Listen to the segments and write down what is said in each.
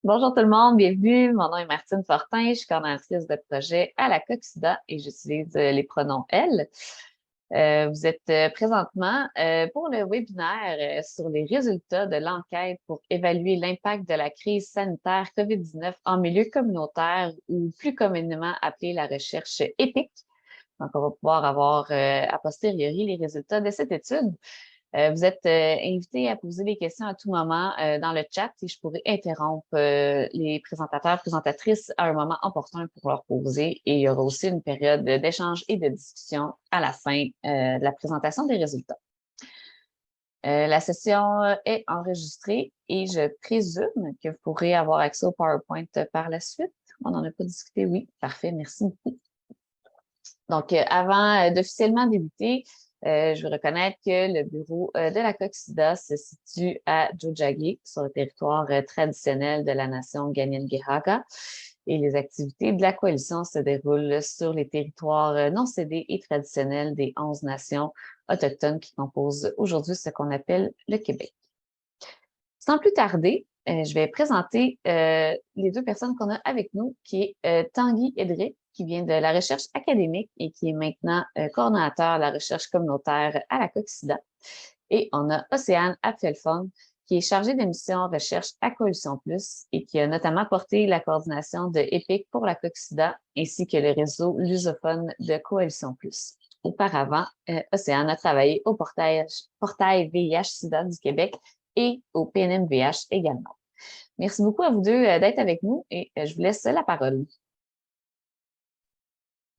Bonjour tout le monde, bienvenue. Mon nom est Martine Fortin, je suis coordonnatrice de projet à la COXIDA et j'utilise les pronoms elle. Vous êtes présentement pour le webinaire sur les résultats de l'enquête pour évaluer l'impact de la crise sanitaire COVID-19 en milieu communautaire ou plus communément appelée la recherche EPIC. Donc, on va pouvoir avoir a posteriori les résultats de cette étude. Vous êtes invité à poser des questions à tout moment dans le chat et je pourrai interrompre les présentateurs, présentatrices à un moment opportun pour leur poser. Et il y aura aussi une période d'échange et de discussion à la fin de la présentation des résultats. La session est enregistrée et je présume que vous pourrez avoir accès au PowerPoint par la suite. On n'en a pas discuté, oui. Parfait, merci beaucoup. Donc, avant d'officiellement débuter, je veux reconnaître que le bureau de la COXIDA se situe à Tiohtià:ke, sur le territoire traditionnel de la nation Kanien'kehá:ka. Et les activités de la coalition se déroulent sur les territoires non cédés et traditionnels des 11 nations autochtones qui composent aujourd'hui ce qu'on appelle le Québec. Sans plus tarder, je vais présenter les deux personnes qu'on a avec nous, qui est Tanguy Edré, qui vient de la recherche académique et qui est maintenant coordonnateur de la recherche communautaire à la COXIDA. Et on a Océane Apfelfong, qui est chargée de mission recherche à Coalition Plus et qui a notamment porté la coordination de EPIC pour la COXIDA ainsi que le réseau lusophone de Coalition Plus. Auparavant, Océane a travaillé au portail VIH-Sida du Québec et au PNMVH également. Merci beaucoup à vous deux d'être avec nous et je vous laisse la parole.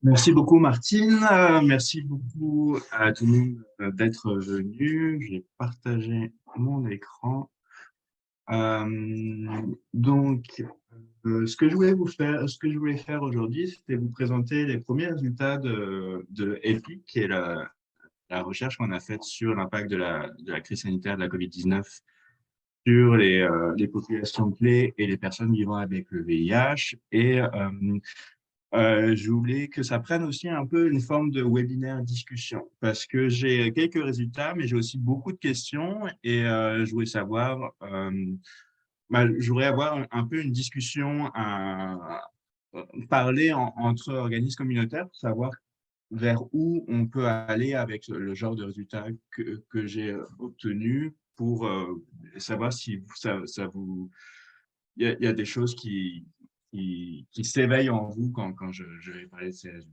Merci beaucoup, Martine. Merci beaucoup à tout le monde d'être venu. J'ai partagé mon écran. Ce que je voulais faire aujourd'hui, c'était vous présenter les premiers résultats de EPIC, qui est la recherche qu'on a faite sur l'impact de la crise sanitaire de la COVID-19 sur les populations clés et les personnes vivant avec le VIH. Et je voulais que ça prenne aussi un peu une forme de webinaire discussion parce que j'ai quelques résultats, mais j'ai aussi beaucoup de questions et je voulais savoir, je voudrais avoir un peu une discussion, parler entre organismes communautaires pour savoir vers où on peut aller avec le genre de résultats que j'ai obtenus pour savoir si ça vous... Il y a des choses qui s'éveillent en vous quand je vais parler de ces résultats.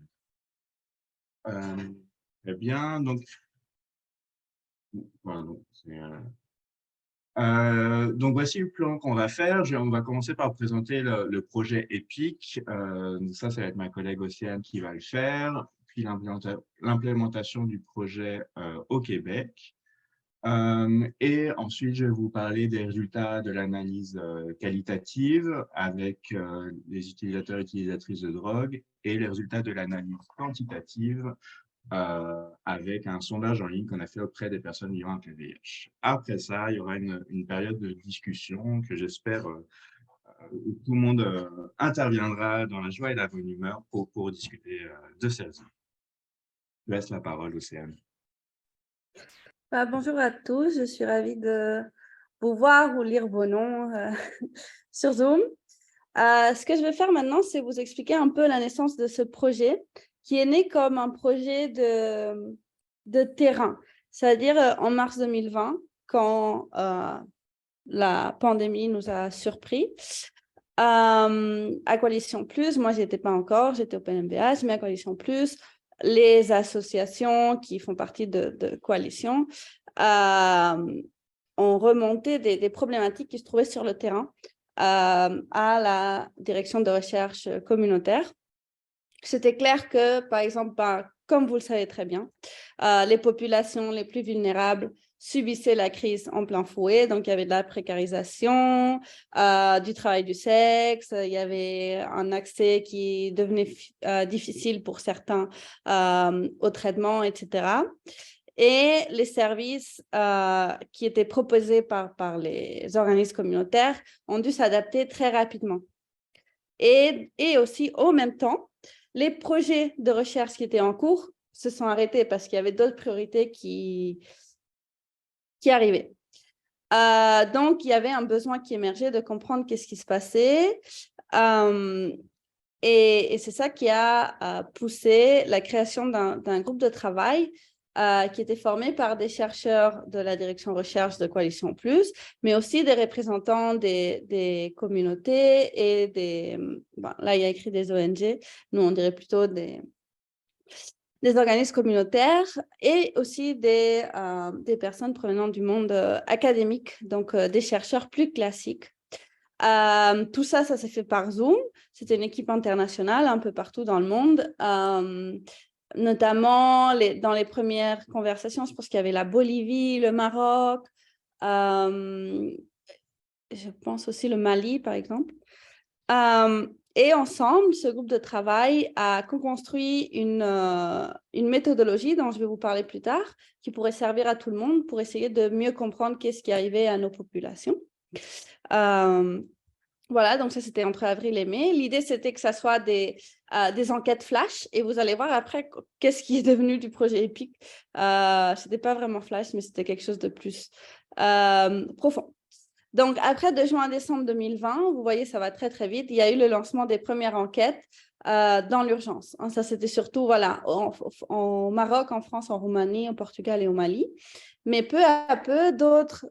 Très bien, donc, voilà, donc voici le plan qu'on va faire. On va commencer par présenter le projet EPIC. Ça va être ma collègue Océane qui va le faire, puis l'implémentation du projet au Québec. Et ensuite, je vais vous parler des résultats de l'analyse qualitative avec les utilisateurs et utilisatrices de drogue et les résultats de l'analyse quantitative avec un sondage en ligne qu'on a fait auprès des personnes vivant avec le VIH. Après ça, il y aura une période de discussion que j'espère où tout le monde interviendra dans la joie et la bonne humeur pour discuter de ces résultats. Je laisse la parole, Océane. Bonjour à tous, je suis ravie de vous voir ou lire vos noms sur Zoom. Ce que je vais faire maintenant, c'est vous expliquer un peu la naissance de ce projet qui est né comme un projet de terrain. C'est-à-dire en mars 2020, quand la pandémie nous a surpris. À Coalition Plus, moi, j'étais pas encore, j'étais au PNMVH, mais à Coalition Plus, les associations qui font partie de Coalition ont remonté des problématiques qui se trouvaient sur le terrain à la direction de recherche communautaire. C'était clair que, par exemple, comme vous le savez très bien, les populations les plus vulnérables subissaient la crise en plein fouet. Donc, il y avait de la précarisation, du travail du sexe, il y avait un accès qui devenait difficile pour certains au traitement, etc. Et les services qui étaient proposés par les organismes communautaires ont dû s'adapter très rapidement. Et aussi, au même temps, les projets de recherche qui étaient en cours se sont arrêtés parce qu'il y avait d'autres priorités qui arrivaient. Donc, il y avait un besoin qui émergeait de comprendre qu'est-ce qui se passait. Et c'est ça qui a poussé la création d'un groupe de travail qui était formé par des chercheurs de la direction recherche de Coalition Plus, mais aussi des représentants des communautés et là, il y a écrit des ONG, nous, on dirait plutôt des organismes communautaires et aussi des personnes provenant du monde académique, donc des chercheurs plus classiques. Tout ça s'est fait par Zoom. C'était une équipe internationale un peu partout dans le monde. Notamment dans les premières conversations, je pense qu'il y avait la Bolivie, le Maroc, je pense aussi le Mali, par exemple. Et ensemble, ce groupe de travail a co-construit une méthodologie dont je vais vous parler plus tard, qui pourrait servir à tout le monde pour essayer de mieux comprendre qu'est-ce qui arrivait à nos populations. Voilà, donc ça, c'était entre avril et mai. L'idée, c'était que ça soit des enquêtes flash et vous allez voir après qu'est-ce qui est devenu du projet EPIC. Ce n'était pas vraiment flash, mais c'était quelque chose de plus profond. Donc, après, de juin à décembre 2020, vous voyez, ça va très, très vite. Il y a eu le lancement des premières enquêtes dans l'urgence. Ça, c'était surtout voilà, au Maroc, en France, en Roumanie, au Portugal et au Mali. Mais peu à peu, d'autres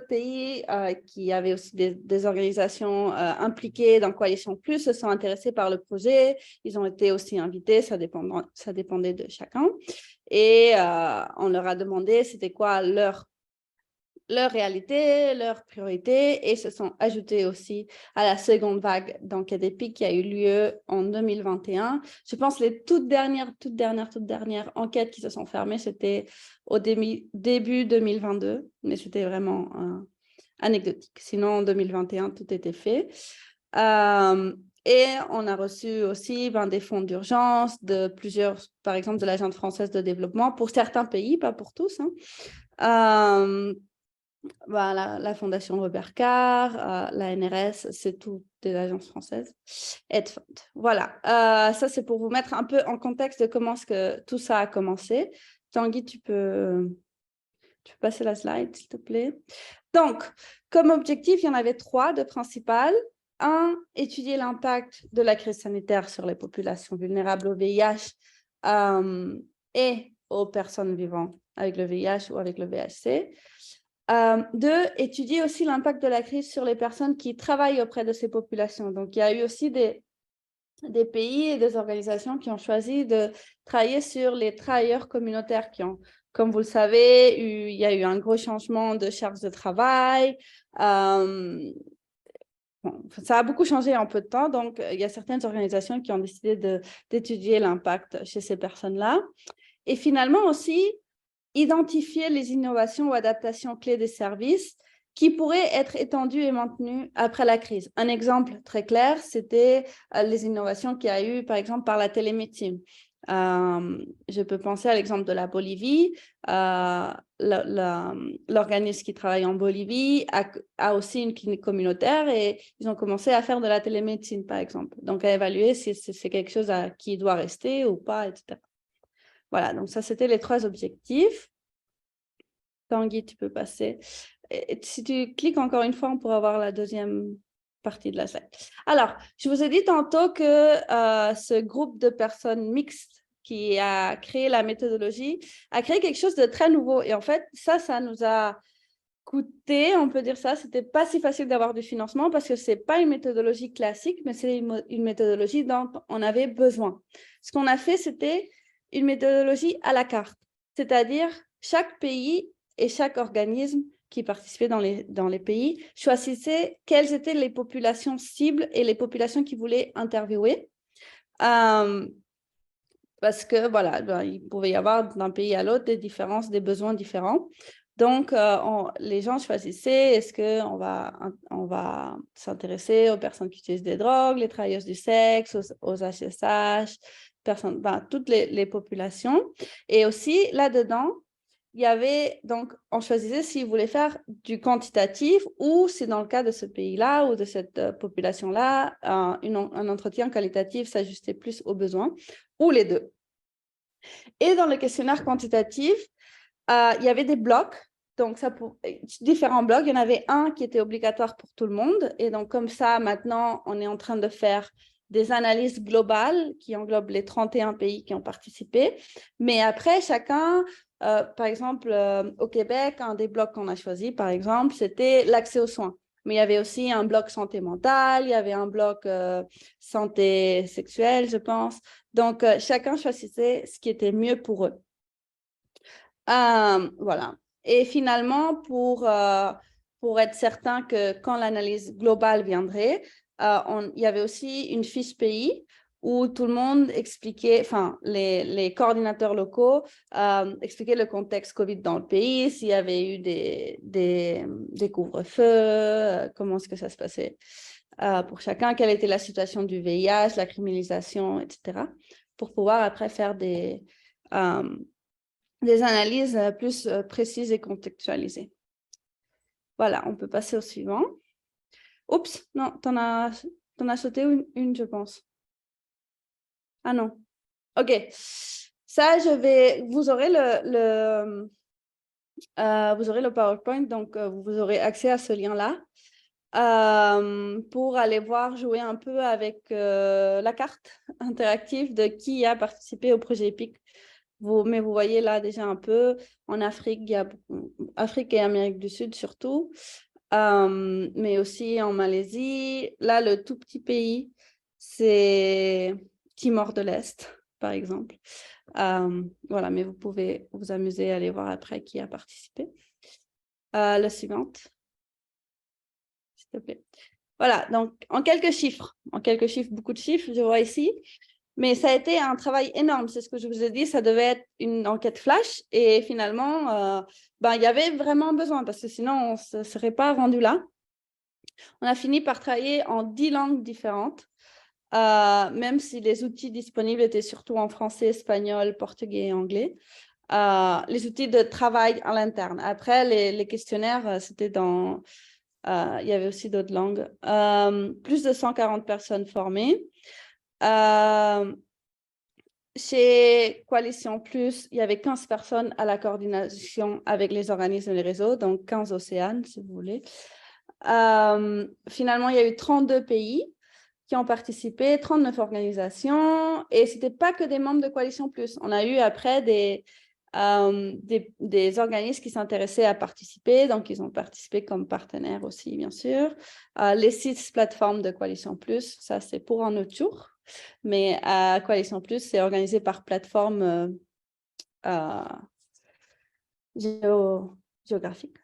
pays qui avaient aussi des organisations impliquées dans Coalition Plus se sont intéressés par le projet. Ils ont été aussi invités, ça dépendait de chacun. Et on leur a demandé c'était quoi leur réalité, leurs priorités, et se sont ajoutés aussi à la seconde vague d'enquête EPIC qui a eu lieu en 2021. Je pense que les toutes dernières enquêtes qui se sont fermées, c'était au début 2022, mais c'était vraiment anecdotique. Sinon, en 2021, tout était fait. Et on a reçu aussi des fonds d'urgence de plusieurs, par exemple, de l'Agence française de développement, pour certains pays, pas pour tous, la Fondation Robert Carr, la NRS, c'est tout des agences françaises. EdFund. Voilà, ça c'est pour vous mettre un peu en contexte de comment est-ce que tout ça a commencé. Tanguy, tu peux passer la slide, s'il te plaît. Donc, comme objectif, il y en avait 3 de principales. 1, étudier l'impact de la crise sanitaire sur les populations vulnérables au VIH et aux personnes vivant avec le VIH ou avec le VHC. 2, étudier aussi l'impact de la crise sur les personnes qui travaillent auprès de ces populations. Donc, il y a eu aussi des pays et des organisations qui ont choisi de travailler sur les travailleurs communautaires qui ont, comme vous le savez, il y a eu un gros changement de charge de travail. Ça a beaucoup changé en peu de temps, donc il y a certaines organisations qui ont décidé d'étudier l'impact chez ces personnes-là. Et finalement aussi, identifier les innovations ou adaptations clés des services qui pourraient être étendues et maintenues après la crise. Un exemple très clair, c'était les innovations qu'il y a eu, par exemple, par la télémédecine. Je peux penser à l'exemple de la Bolivie. L'organisme qui travaille en Bolivie a aussi une clinique communautaire et ils ont commencé à faire de la télémédecine, par exemple. Donc, à évaluer si c'est quelque chose qui doit rester ou pas, etc. Voilà, donc ça, c'était les 3 objectifs. Tanguy, tu peux passer. Et si tu cliques encore une fois, on pourra voir la deuxième partie de la slide. Alors, je vous ai dit tantôt que ce groupe de personnes mixtes qui a créé la méthodologie a créé quelque chose de très nouveau. Et en fait, ça nous a coûté, on peut dire ça. C'était pas si facile d'avoir du financement parce que c'est pas une méthodologie classique, mais c'est une méthodologie dont on avait besoin. Ce qu'on a fait, c'était une méthodologie à la carte, c'est-à-dire chaque pays et chaque organisme qui participait dans les pays choisissait quelles étaient les populations cibles et les populations qui voulaient interviewer. Parce que, voilà, il pouvait y avoir d'un pays à l'autre des différences, des besoins différents. Donc, les gens choisissaient, est-ce qu'on va s'intéresser aux personnes qui utilisent des drogues, les travailleuses du sexe, aux HSH, toutes les populations. Et aussi, là-dedans, il y avait, donc, on choisissait s'ils voulaient faire du quantitatif ou si dans le cas de ce pays-là ou de cette population-là, un entretien qualitatif s'ajustait plus aux besoins, ou les deux. Et dans le questionnaire quantitatif, il y avait des blocs Donc, différents blocs. Il y en avait un qui était obligatoire pour tout le monde. Et donc, comme ça, maintenant, on est en train de faire des analyses globales qui englobent les 31 pays qui ont participé. Mais après, chacun, par exemple, au Québec, un des blocs qu'on a choisi, par exemple, c'était l'accès aux soins. Mais il y avait aussi un bloc santé mentale, il y avait un bloc santé sexuelle, je pense. Donc, chacun choisissait ce qui était mieux pour eux. Voilà. Et finalement, pour être certain que quand l'analyse globale viendrait, il y avait aussi une fiche pays où tout le monde expliquait, enfin, les coordinateurs locaux expliquaient le contexte COVID dans le pays, s'il y avait eu des couvre-feux, comment est-ce que ça se passait pour chacun, quelle était la situation du VIH, la criminalisation, etc., pour pouvoir après faire des analyses plus précises et contextualisées. Voilà, on peut passer au suivant. Oups, non, t'en as sauté une, je pense. Ah non. OK. Ça, vous aurez vous aurez le PowerPoint, donc vous aurez accès à ce lien-là pour aller voir, jouer un peu avec la carte interactive de qui a participé au projet EPIC. Mais vous voyez là déjà un peu, en Afrique, il y a Afrique et Amérique du Sud surtout, mais aussi en Malaisie. Là, le tout petit pays, c'est Timor de l'Est, par exemple. Voilà, mais vous pouvez vous amuser à aller voir après qui a participé. La suivante, s'il te plaît. Voilà, donc en quelques chiffres, beaucoup de chiffres, je vois ici. Mais ça a été un travail énorme, c'est ce que je vous ai dit, ça devait être une enquête flash et finalement, il y avait vraiment besoin parce que sinon, on ne se serait pas rendu là. On a fini par travailler en 10 langues différentes, même si les outils disponibles étaient surtout en français, espagnol, portugais et anglais. Les outils de travail à l'interne. Après, les questionnaires, c'était dans... il y avait aussi d'autres langues. Plus de 140 personnes formées. Chez Coalition Plus, il y avait 15 personnes à la coordination avec les organismes et les réseaux, donc 15 océanes, si vous voulez. Finalement, il y a eu 32 pays qui ont participé, 39 organisations, et ce n'était pas que des membres de Coalition Plus. On a eu après des organismes qui s'intéressaient à participer, donc ils ont participé comme partenaires aussi, bien sûr. Les 6 plateformes de Coalition Plus, ça c'est pour un autre jour. Mais à Coalition Plus, c'est organisé par plateforme géographique.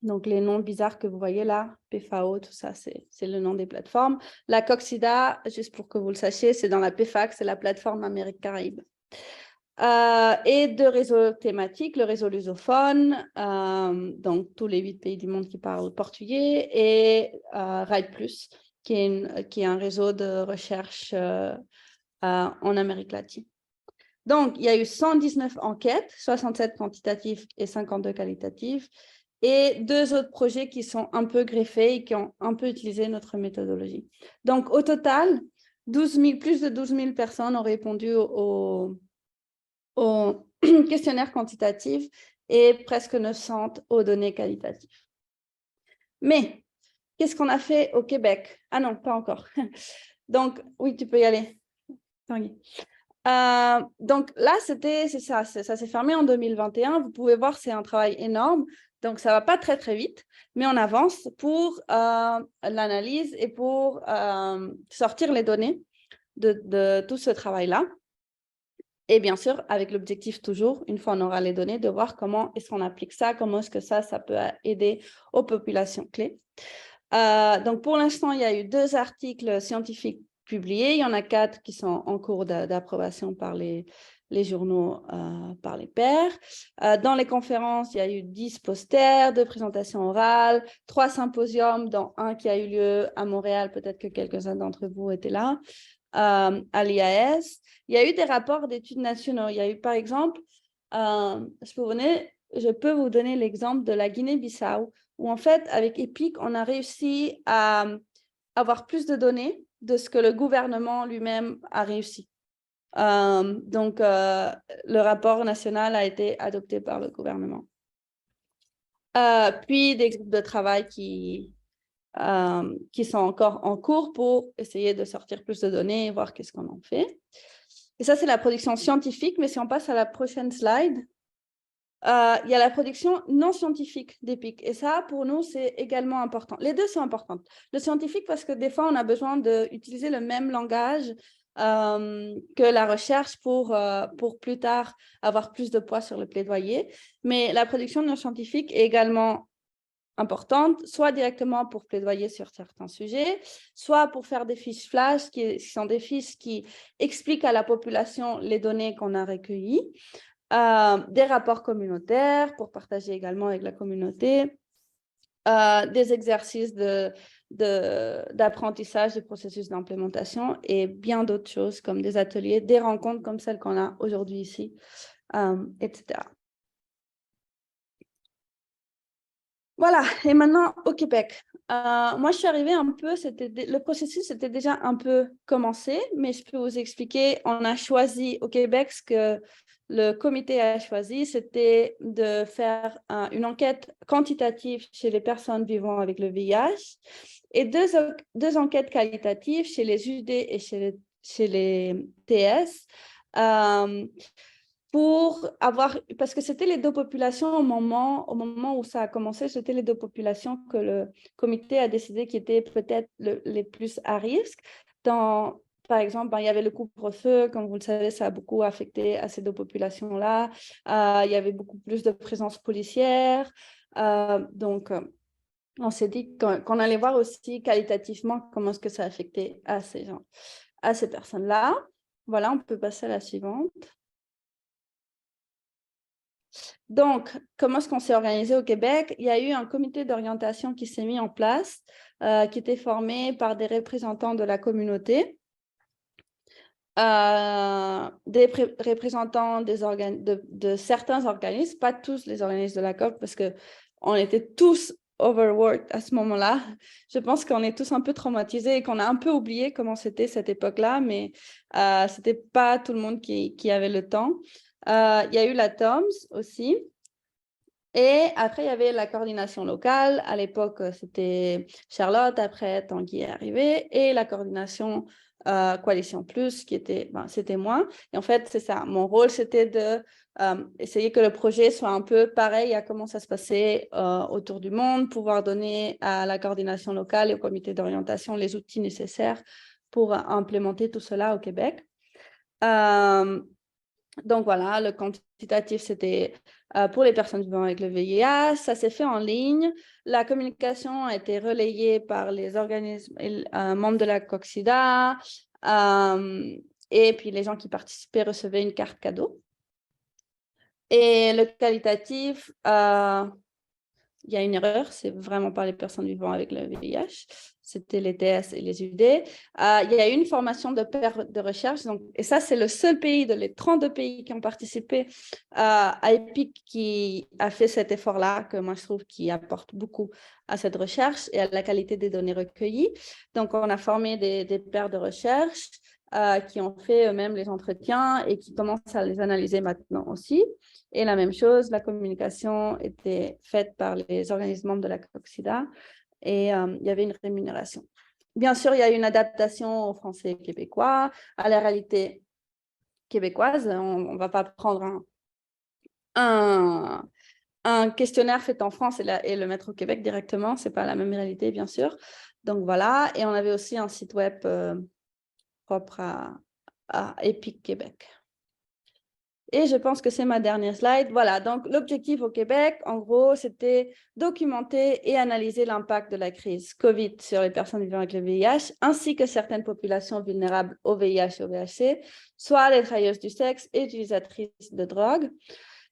Donc, les noms bizarres que vous voyez là, PFAO, tout ça, c'est le nom des plateformes. La COCSIDA, juste pour que vous le sachiez, c'est dans la PFAC, c'est la plateforme Amérique-Caraïbes. Et 2 réseaux thématiques, le réseau lusophone, donc tous les 8 pays du monde qui parlent portugais, et Ride Plus, qui est un réseau de recherche en Amérique latine. Donc, il y a eu 119 enquêtes, 67 quantitatives et 52 qualitatives, et 2 autres projets qui sont un peu greffés et qui ont un peu utilisé notre méthodologie. Donc, au total, plus de 12 000 personnes ont répondu au questionnaire quantitatif et presque 900 aux données qualitatives. Mais, qu'est-ce qu'on a fait au Québec? Ah non, pas encore. Donc, oui, tu peux y aller. Donc là, c'est ça s'est fermé en 2021. Vous pouvez voir, c'est un travail énorme. Donc, ça ne va pas très, très vite, mais on avance pour l'analyse et pour sortir les données de tout ce travail-là. Et bien sûr, avec l'objectif toujours, une fois on aura les données, de voir comment est-ce qu'on applique ça, comment est-ce que ça peut aider aux populations clés. Donc, pour l'instant, il y a eu 2 articles scientifiques publiés. Il y en a 4 qui sont en cours d'approbation par les journaux, par les pairs. Dans les conférences, il y a eu 10 posters, 2 présentations orales, 3 symposiums, dont un qui a eu lieu à Montréal. Peut-être que quelques-uns d'entre vous étaient là. À l'IAS. Il y a eu des rapports d'études nationaux. Il y a eu, par exemple, je peux vous donner l'exemple de la Guinée-Bissau, où en fait, avec EPIC, on a réussi à avoir plus de données de ce que le gouvernement lui-même a réussi. Donc, le rapport national a été adopté par le gouvernement. puis des groupes de travail qui sont encore en cours pour essayer de sortir plus de données et voir qu'est-ce qu'on en fait. Et ça, c'est la production scientifique, mais si on passe à la prochaine slide, il y a la production non scientifique d'EPIC. Et ça, pour nous, c'est également important. Les deux sont importantes. Le scientifique, parce que des fois, on a besoin d'utiliser le même langage que la recherche pour plus tard avoir plus de poids sur le plaidoyer. Mais la production non scientifique est également importante, soit directement pour plaidoyer sur certains sujets, soit pour faire des fiches flash, qui sont des fiches qui expliquent à la population les données qu'on a recueillies, des rapports communautaires pour partager également avec la communauté, des exercices d'apprentissage du processus d'implémentation et bien d'autres choses comme des ateliers, des rencontres comme celles qu'on a aujourd'hui ici, etc. Voilà, et maintenant au Québec. Moi, je suis arrivée un peu, le processus était déjà un peu commencé, mais je peux vous expliquer, on a choisi au Québec ce que le comité a choisi, c'était de faire une enquête quantitative chez les personnes vivant avec le VIH et deux enquêtes qualitatives chez les UD et chez les TS. Pour avoir, parce que c'était les deux populations au moment où ça a commencé, c'était les deux populations que le comité a décidé qui étaient peut-être les plus à risque. Par exemple, il y avait le couvre-feu, comme vous le savez, ça a beaucoup affecté à ces deux populations-là. Il y avait beaucoup plus de présence policière. Donc, on s'est dit qu'on allait voir aussi qualitativement comment est-ce que ça a affecté à ces gens, à ces personnes-là. Voilà, on peut passer à la suivante. Donc, comment est-ce qu'on s'est organisé au Québec? Il y a eu un comité d'orientation qui s'est mis en place, qui était formé par des représentants de la communauté, des représentants de certains organismes, pas tous les organismes de la COP, parce qu'on était tous overworked à ce moment-là. Je pense qu'on est tous un peu traumatisés et qu'on a un peu oublié comment c'était cette époque-là, mais ce n'était pas tout le monde qui avait le temps. Il y a eu la TOMS aussi. Et après, il y avait la coordination locale. À l'époque, c'était Charlotte. Après, Tanguy est arrivé. Et la coordination Coalition Plus, c'était moi. Et en fait, c'est ça. Mon rôle, c'était d'essayer que le projet soit un peu pareil à comment ça se passait autour du monde, pouvoir donner à la coordination locale et au comité d'orientation les outils nécessaires pour implémenter tout cela au Québec. Donc voilà, le quantitatif, c'était pour les personnes vivant avec le VIH. Ça s'est fait en ligne. La communication a été relayée par les organismes membres de la COCSIDA. Et puis, les gens qui participaient recevaient une carte cadeau. Et le qualitatif, il y a une erreur, c'est vraiment pas les personnes vivant avec le VIH, c'était les TS et les UD. Il y a eu une formation de pair de recherche, et ça, c'est le seul pays les 32 pays qui ont participé à EPIC qui a fait cet effort-là, que moi, je trouve qui apporte beaucoup à cette recherche et à la qualité des données recueillies. Donc, on a formé des pairs de recherche qui ont fait eux-mêmes les entretiens et qui commencent à les analyser maintenant aussi. Et la même chose, la communication était faite par les organismes membres de la COCSIDA et il y avait une rémunération. Bien sûr, il y a une adaptation au français québécois, à la réalité québécoise. On ne va pas prendre un questionnaire fait en France et le mettre au Québec directement. Ce n'est pas la même réalité, bien sûr. Donc voilà, et on avait aussi un site web propre à EPIC Québec. Et je pense que c'est ma dernière slide. Voilà, donc l'objectif au Québec, en gros, c'était documenter et analyser l'impact de la crise COVID sur les personnes vivant avec le VIH, ainsi que certaines populations vulnérables au VIH et au VHC, soit les travailleuses du sexe et utilisatrices de drogue.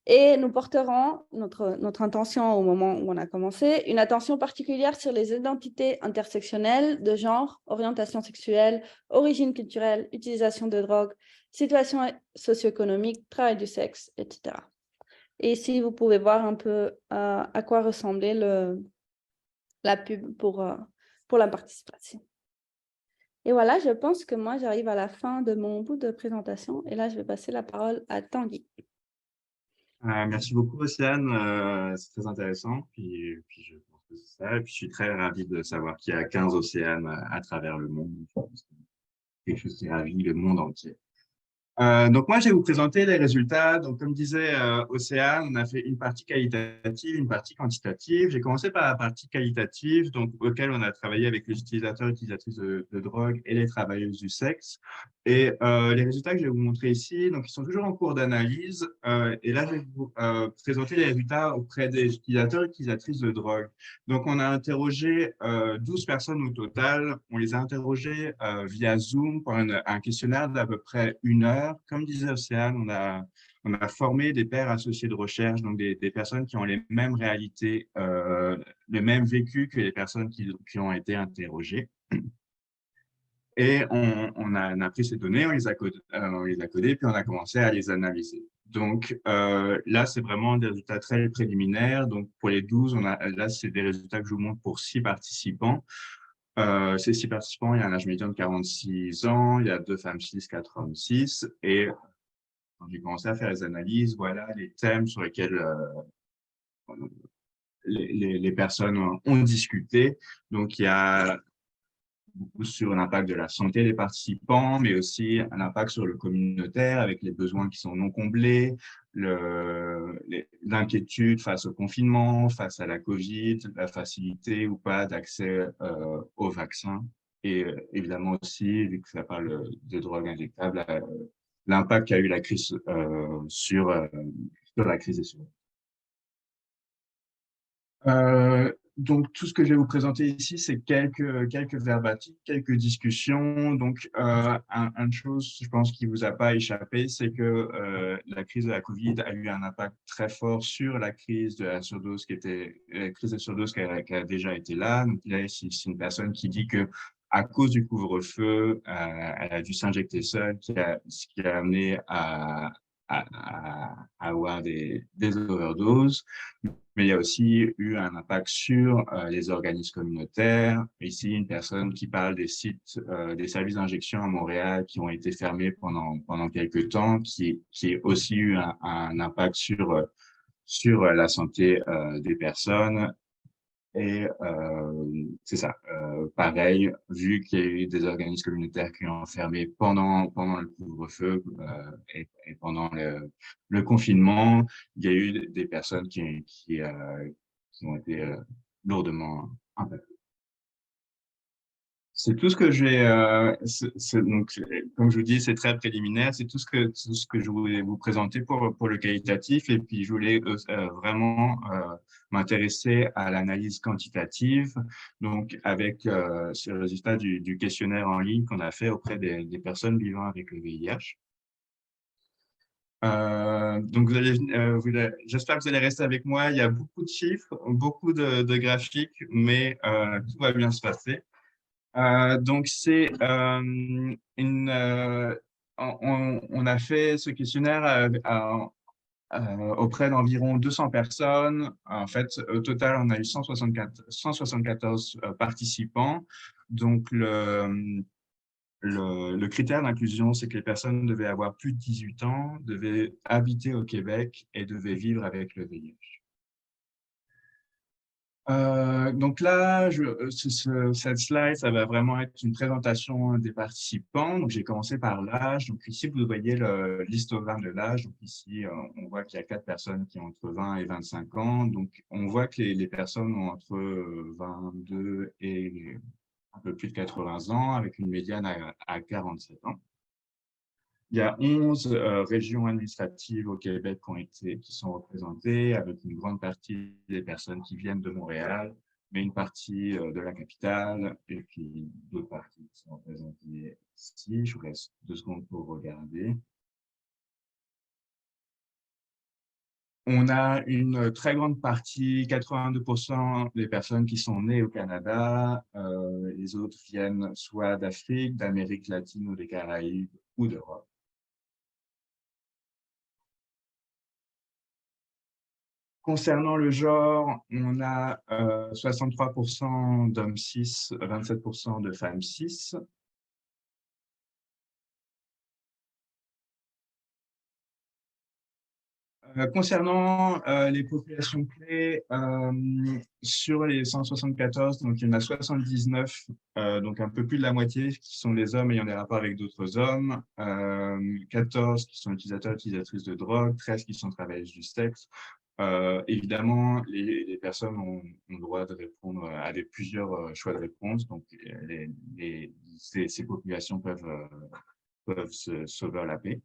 Et nous porterons notre intention au moment où on a commencé, une attention particulière sur les identités intersectionnelles de genre, orientation sexuelle, origine culturelle, utilisation de drogue, situation socio-économique, travail du sexe, etc. Et ici, vous pouvez voir un peu à quoi ressemblait la pub pour la participation. Et voilà, je pense que moi, j'arrive à la fin de mon bout de présentation. Et là, je vais passer la parole à Tanguy. Merci beaucoup, Océane. C'est très intéressant. Puis je pense que c'est ça. Et puis je suis très ravi de savoir qu'il y a 15 océanes à travers le monde. Je pense que c'est quelque chose qui ravit le monde entier. Donc moi, je vais vous présenter les résultats. Donc comme disait Océane, on a fait une partie qualitative, une partie quantitative. J'ai commencé par la partie qualitative, donc auquel on a travaillé avec les utilisateurs et utilisatrices de drogue et les travailleuses du sexe. Et les résultats que je vais vous montrer ici, donc ils sont toujours en cours d'analyse. Et là, je vais vous présenter les résultats auprès des utilisateurs et utilisatrices de drogue. Donc on a interrogé 12 personnes au total. On les a interrogées via Zoom pour un questionnaire d'à peu près 1 heure. Comme disait Océane, on a formé des pairs associés de recherche, donc des personnes qui ont les mêmes réalités, le même vécu que les personnes qui ont été interrogées. Et on a pris ces données, on les a codées, puis on a commencé à les analyser. Donc là, c'est vraiment des résultats très préliminaires. Donc pour les 12, là, c'est des résultats que je vous montre pour 6 participants. Ces 6 participants, il y a un âge médian de 46 ans, il y a 2 femmes 6, 4 hommes 6. Et quand j'ai commencé à faire les analyses, voilà les thèmes sur lesquels les personnes ont discuté. Donc, il y a beaucoup sur l'impact de la santé des participants, mais aussi un impact sur le communautaire avec les besoins qui sont non comblés, l'inquiétude face au confinement, face à la Covid, la facilité ou pas d'accès aux vaccins. Et évidemment aussi, vu que ça parle de drogue injectable, l'impact qu'a eu la crise sur la crise des soins. Donc, tout ce que je vais vous présenter ici, c'est quelques verbatims, quelques discussions. Donc, une chose, je pense, qui vous a pas échappé, c'est que la crise de la Covid a eu un impact très fort sur la crise de la surdose la crise de surdose qui a déjà été là. Donc, là, c'est une personne qui dit que à cause du couvre-feu, elle a dû s'injecter seule, ce qui a amené à avoir des overdoses. Mais il y a aussi eu un impact sur les organismes communautaires. Ici, une personne qui parle des sites, des services d'injection à Montréal qui ont été fermés pendant quelques temps, qui a aussi eu un impact sur la santé des personnes. Et c'est ça. Pareil, vu qu'il y a eu des organismes communautaires qui ont fermé pendant le couvre-feu et pendant le confinement, il y a eu des personnes qui ont été lourdement impactées. C'est tout ce que j'ai. Donc, comme je vous dis, c'est très préliminaire. C'est tout ce que je voulais vous présenter pour le qualitatif. Et puis, je voulais vraiment m'intéresser à l'analyse quantitative. Donc, avec ce résultat du questionnaire en ligne qu'on a fait auprès des personnes vivant avec le VIH. Donc, j'espère que vous allez rester avec moi. Il y a beaucoup de chiffres, beaucoup de graphiques, mais tout va bien se passer. Donc, on a fait ce questionnaire auprès d'environ 200 personnes. En fait, au total, on a eu 174 participants. Donc, le critère d'inclusion, c'est que les personnes devaient avoir plus de 18 ans, devaient habiter au Québec et devaient vivre avec le VIH. Donc là, cette slide, ça va vraiment être une présentation des participants. Donc, j'ai commencé par l'âge. Donc, ici, vous voyez l'histogramme de l'âge. Donc, ici, on voit qu'il y a 4 personnes qui ont entre 20 et 25 ans. Donc, on voit que les personnes ont entre 22 et un peu plus de 80 ans, avec une médiane à 47 ans. Il y a 11 régions administratives au Québec qui sont représentées, avec une grande partie des personnes qui viennent de Montréal, mais une partie de la capitale, et puis d'autres parties qui sont représentées ici. Je vous laisse 2 secondes pour regarder. On a une très grande partie, 82% des personnes qui sont nées au Canada. Les autres viennent soit d'Afrique, d'Amérique latine ou des Caraïbes ou d'Europe. Concernant le genre, on a 63% d'hommes cis, 27% de femmes cis. Concernant les populations clés, sur les 174, donc il y en a 79, donc un peu plus de la moitié qui sont des hommes ayant des rapports avec d'autres hommes, 14 qui sont utilisateurs, utilisatrices de drogue, 13 qui sont travailleuses du sexe. Évidemment, les personnes ont le droit de répondre à plusieurs choix de réponse, donc ces populations peuvent se sauver la paix.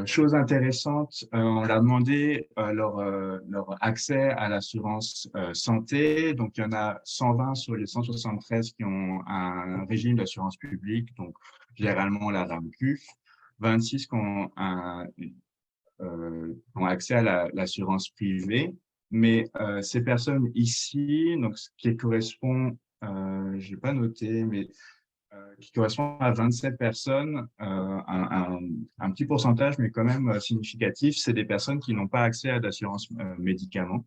Chose intéressante, on leur a demandé leur accès à l'assurance santé. Donc, il y en a 120 sur les 173 qui ont un régime d'assurance publique, donc généralement la RAMQ, 26 ont accès à l'assurance privée. Mais ces personnes ici, donc ce qui correspond, je n'ai pas noté, mais qui correspond à 27 personnes, un petit pourcentage, mais quand même significatif, c'est des personnes qui n'ont pas accès à l'assurance médicaments.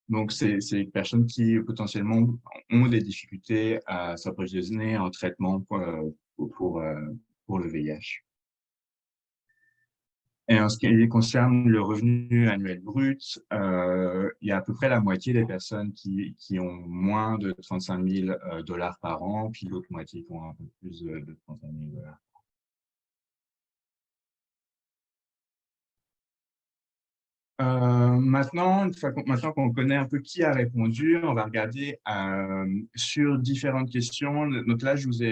Donc, c'est des personnes qui potentiellement ont des difficultés à s'approvisionner en traitement pour le VIH. Et en ce qui concerne le revenu annuel brut, il y a à peu près la moitié des personnes qui ont moins de 35 000 $ par an, puis l'autre moitié qui ont un peu plus de 35 000 $. Maintenant qu'on connaît un peu qui a répondu, on va regarder sur différentes questions. Donc là, je vous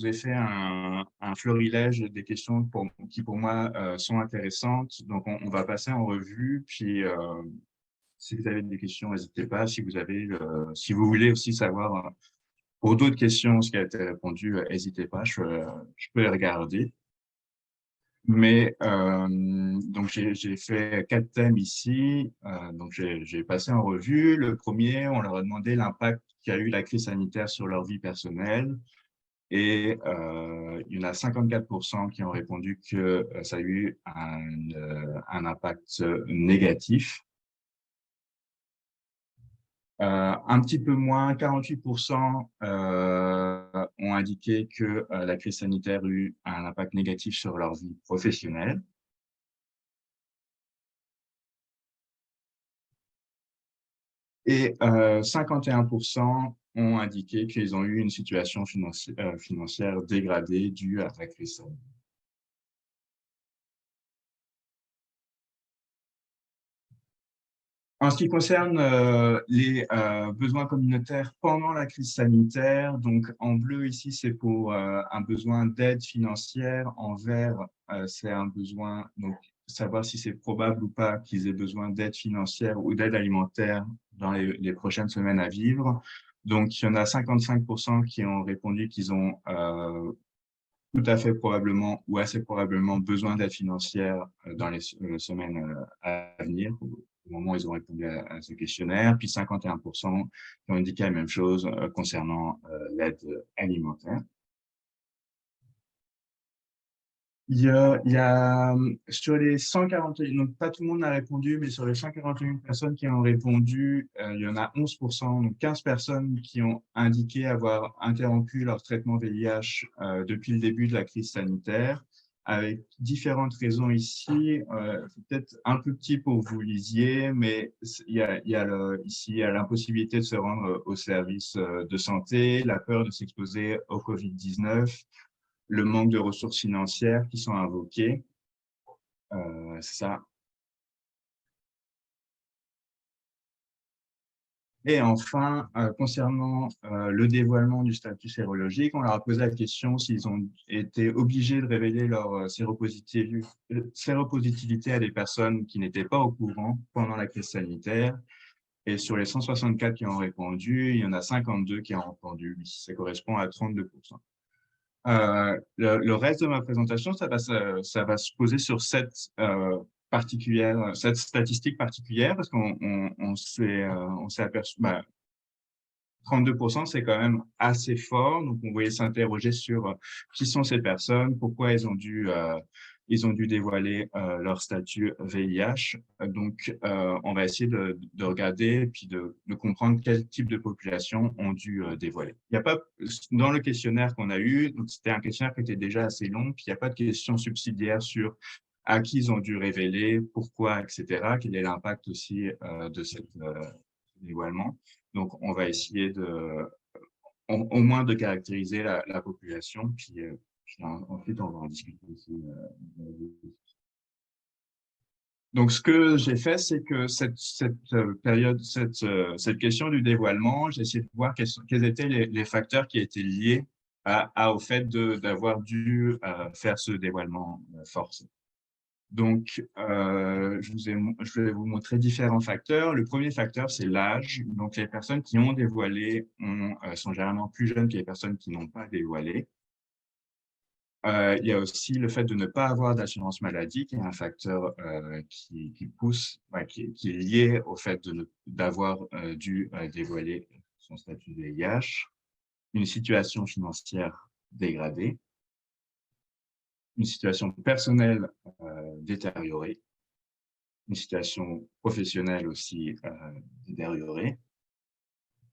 ai fait un florilège des questions qui pour moi sont intéressantes. Donc on va passer en revue. Puis si vous avez des questions, n'hésitez pas. Si vous voulez aussi savoir pour d'autres questions ce qui a été répondu, n'hésitez pas. Je peux les regarder. Mais donc j'ai fait 4 thèmes ici, donc j'ai passé en revue. Le premier, on leur a demandé l'impact qu'a eu la crise sanitaire sur leur vie personnelle, et il y en a 54% qui ont répondu que ça a eu un impact négatif. Un petit peu moins, 48% ont indiqué que la crise sanitaire a eu un impact négatif sur leur vie professionnelle. Et 51% ont indiqué qu'ils ont eu une situation financière dégradée due à la crise sanitaire. En ce qui concerne les besoins communautaires pendant la crise sanitaire, donc en bleu ici, c'est pour un besoin d'aide financière. En vert, c'est un besoin, donc savoir si c'est probable ou pas qu'ils aient besoin d'aide financière ou d'aide alimentaire dans les prochaines semaines à vivre. Donc, il y en a 55% qui ont répondu qu'ils ont tout à fait probablement ou assez probablement besoin d'aide financière dans les semaines à venir, au moment où ils ont répondu à ce questionnaire, puis 51% qui ont indiqué la même chose concernant l'aide alimentaire. Il y a sur les 141, donc pas tout le monde n'a répondu, mais sur les 141 personnes qui ont répondu, il y en a 11%, donc 15 personnes qui ont indiqué avoir interrompu leur traitement VIH depuis le début de la crise sanitaire, avec différentes raisons ici. C'est peut-être un peu petit pour que vous lisiez, mais ici, il y a l'impossibilité de se rendre au service de santé, la peur de s'exposer au COVID-19, le manque de ressources financières qui sont invoquées. C'est ça. Et enfin, concernant le dévoilement du statut sérologique, on leur a posé la question s'ils ont été obligés de révéler leur séropositivité à des personnes qui n'étaient pas au courant pendant la crise sanitaire. Et sur les 164 qui ont répondu, il y en a 52 qui ont répondu oui. Ça correspond à 32%. Le reste de ma présentation, ça va se poser sur cette statistique particulière, parce qu'on s'est aperçu, 32%, c'est quand même assez fort. Donc, on voulait s'interroger sur qui sont ces personnes, pourquoi elles ont dû ils ont dû dévoiler leur statut VIH. Donc, on va essayer de regarder puis de comprendre quel type de population ont dû dévoiler. Il n'y a pas, dans le questionnaire qu'on a eu, c'était un questionnaire qui était déjà assez long, puis il n'y a pas de questions subsidiaires sur à qui ils ont dû révéler, pourquoi, etc., quel est l'impact aussi de ce dévoilement. Donc, on va essayer au moins de caractériser la population, puis ensuite, on va en discuter aussi. Donc, ce que j'ai fait, c'est que cette période, cette question du dévoilement, j'ai essayé de voir quels étaient les facteurs qui étaient liés au fait d'avoir dû faire ce dévoilement forcé. Donc, je vais vous montrer différents facteurs. Le premier facteur, c'est l'âge. Donc, les personnes qui ont dévoilé sont généralement plus jeunes que les personnes qui n'ont pas dévoilé. Il y a aussi le fait de ne pas avoir d'assurance maladie, qui est un facteur qui est lié au fait d'avoir dû dévoiler son statut de VIH, une situation financière dégradée, une situation personnelle détériorée, une situation professionnelle aussi détériorée.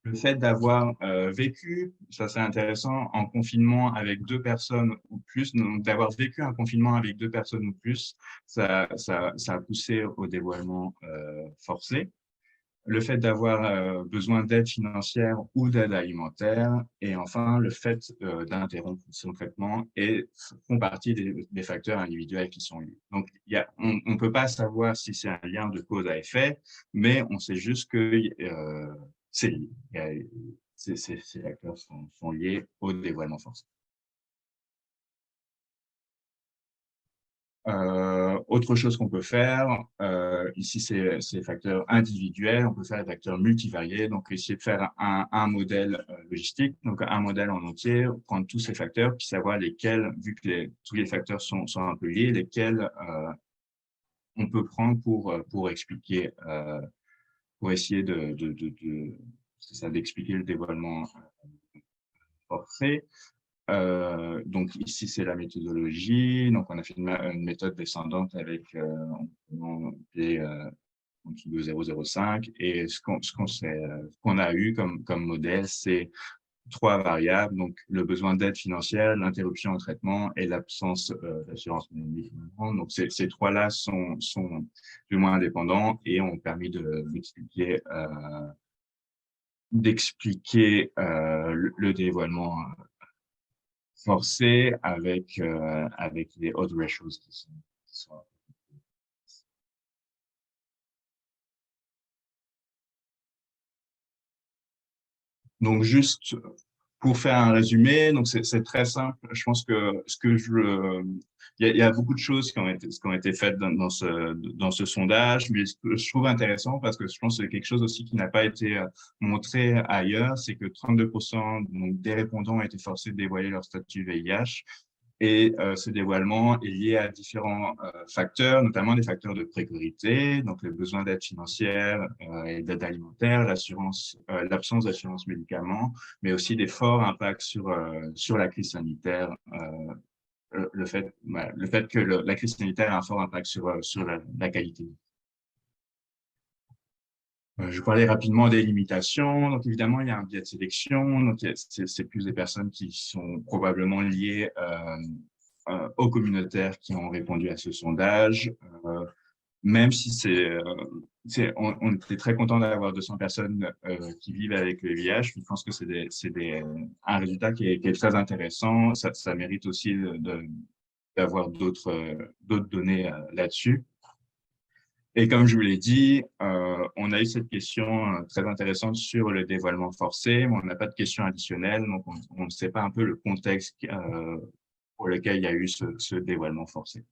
Le fait d'avoir vécu, ça c'est intéressant, en confinement avec 2 personnes ou plus, donc d'avoir vécu un confinement avec 2 personnes ou plus, ça a poussé au dévoilement forcé. Le fait d'avoir besoin d'aide financière ou d'aide alimentaire, et enfin le fait d'interrompre son traitement font partie des facteurs individuels qui sont liés. Donc on ne peut pas savoir si c'est un lien de cause à effet, mais on sait juste que c'est lié. Ces facteurs sont liés au dévoilement forcé. Autre chose qu'on peut faire, ici c'est les facteurs individuels, on peut faire des facteurs multivariés, donc essayer de faire un modèle logistique, donc un modèle en entier, prendre tous ces facteurs, puis savoir lesquels, vu que tous les facteurs sont un peu liés, lesquels on peut prendre pour expliquer, pour essayer d'expliquer le dévoilement forcé. Donc ici, c'est la méthodologie. Donc, on a fait une méthode descendante avec P en dessous de 0,05. Et ce qu'on a eu comme modèle, c'est 3 variables. Donc, le besoin d'aide financière, l'interruption au traitement et l'absence d'assurance maladie. Donc, ces 3-là sont plus ou moins indépendants et ont permis d'expliquer le dévoilement forcé avec les odds ratios qui sont. Donc, juste pour faire un résumé, donc c'est très simple. Je pense que il y a beaucoup de choses qui ont été faites dans ce sondage, mais ce que je trouve intéressant, parce que je pense que c'est quelque chose aussi qui n'a pas été montré ailleurs, c'est que 32% donc, des répondants ont été forcés de dévoiler leur statut VIH. Et ce dévoilement est lié à différents facteurs, notamment des facteurs de précarité, donc le besoin d'aide financière et d'aide alimentaire, l'absence d'assurance médicaments, mais aussi des forts impacts sur la crise sanitaire. Le fait que la crise sanitaire a un fort impact sur la qualité. Je parlais rapidement des limitations. Donc, évidemment, il y a un biais de sélection. Donc, c'est plus des personnes qui sont probablement liées aux communautaires qui ont répondu à ce sondage. Même si on était très content d'avoir 200 personnes qui vivent avec le VIH. Je pense que c'est un résultat qui est très intéressant. Ça mérite aussi d'avoir d'autres données là-dessus. Et comme je vous l'ai dit, on a eu cette question très intéressante sur le dévoilement forcé, mais on n'a pas de question additionnelle, donc on ne sait pas un peu le contexte pour lequel il y a eu ce dévoilement forcé.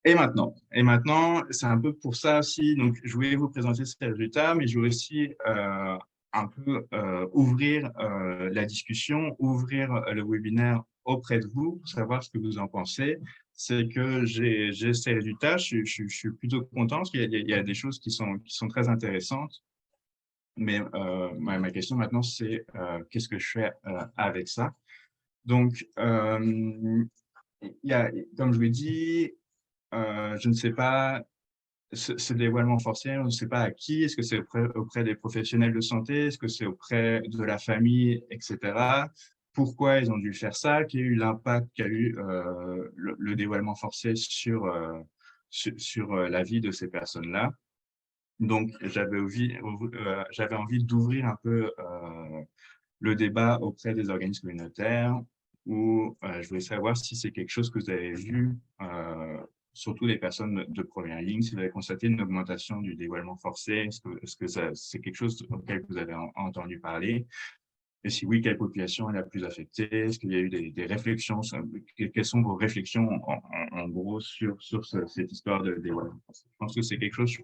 Et maintenant, c'est un peu pour ça aussi, donc je voulais vous présenter ces résultats, mais je voulais aussi un peu ouvrir la discussion, ouvrir le webinaire auprès de vous pour savoir ce que vous en pensez. C'est que j'ai ces résultats, je suis plutôt content parce qu'il y a des choses qui sont très intéressantes. Mais ma question maintenant, c'est qu'est-ce que je fais avec ça? Donc, comme je l'ai dit, je ne sais pas, ce dévoilement forcé, on ne sait pas à qui. Est-ce que c'est auprès des professionnels de santé? Est-ce que c'est auprès de la famille, etc. Pourquoi ils ont dû faire ça? Quel a eu l'impact qu'a eu le dévoilement forcé sur la vie de ces personnes-là? Donc, j'avais envie d'ouvrir un peu le débat auprès des organismes communautaires où je voulais savoir si c'est quelque chose que vous avez vu, surtout les personnes de première ligne, si vous avez constaté une augmentation du dévoilement forcé, est-ce que c'est quelque chose auquel vous avez entendu parler? Et si oui, quelle population est la plus affectée? Est-ce qu'il y a eu des réflexions? Quelles sont vos réflexions en gros sur cette histoire de dévoilement forcé? Je pense que c'est quelque chose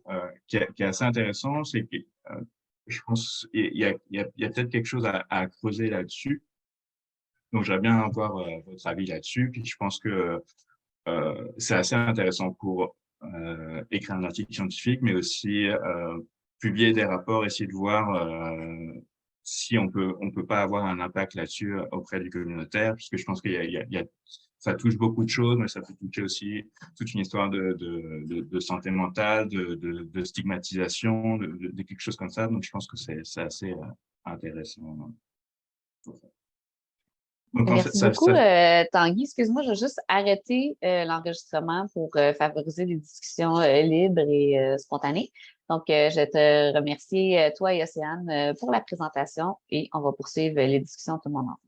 qui est assez intéressant. Je pense qu'il y a peut-être quelque chose à creuser là-dessus. Donc, j'aimerais bien avoir votre avis là-dessus. Puis, je pense que c'est assez intéressant pour écrire un article scientifique, mais aussi publier des rapports, essayer de voir si on peut pas avoir un impact là-dessus auprès du communautaire, puisque je pense ça touche beaucoup de choses, mais ça peut toucher aussi toute une histoire de santé mentale, de stigmatisation, de quelque chose comme ça. Donc, je pense que c'est assez intéressant. Donc, Merci beaucoup, Tanguy. Excuse-moi, je vais juste arrêter l'enregistrement pour favoriser des discussions libres et spontanées. Donc, je vais te remercier, toi et Océane, pour la présentation et on va poursuivre les discussions tout le monde ensemble.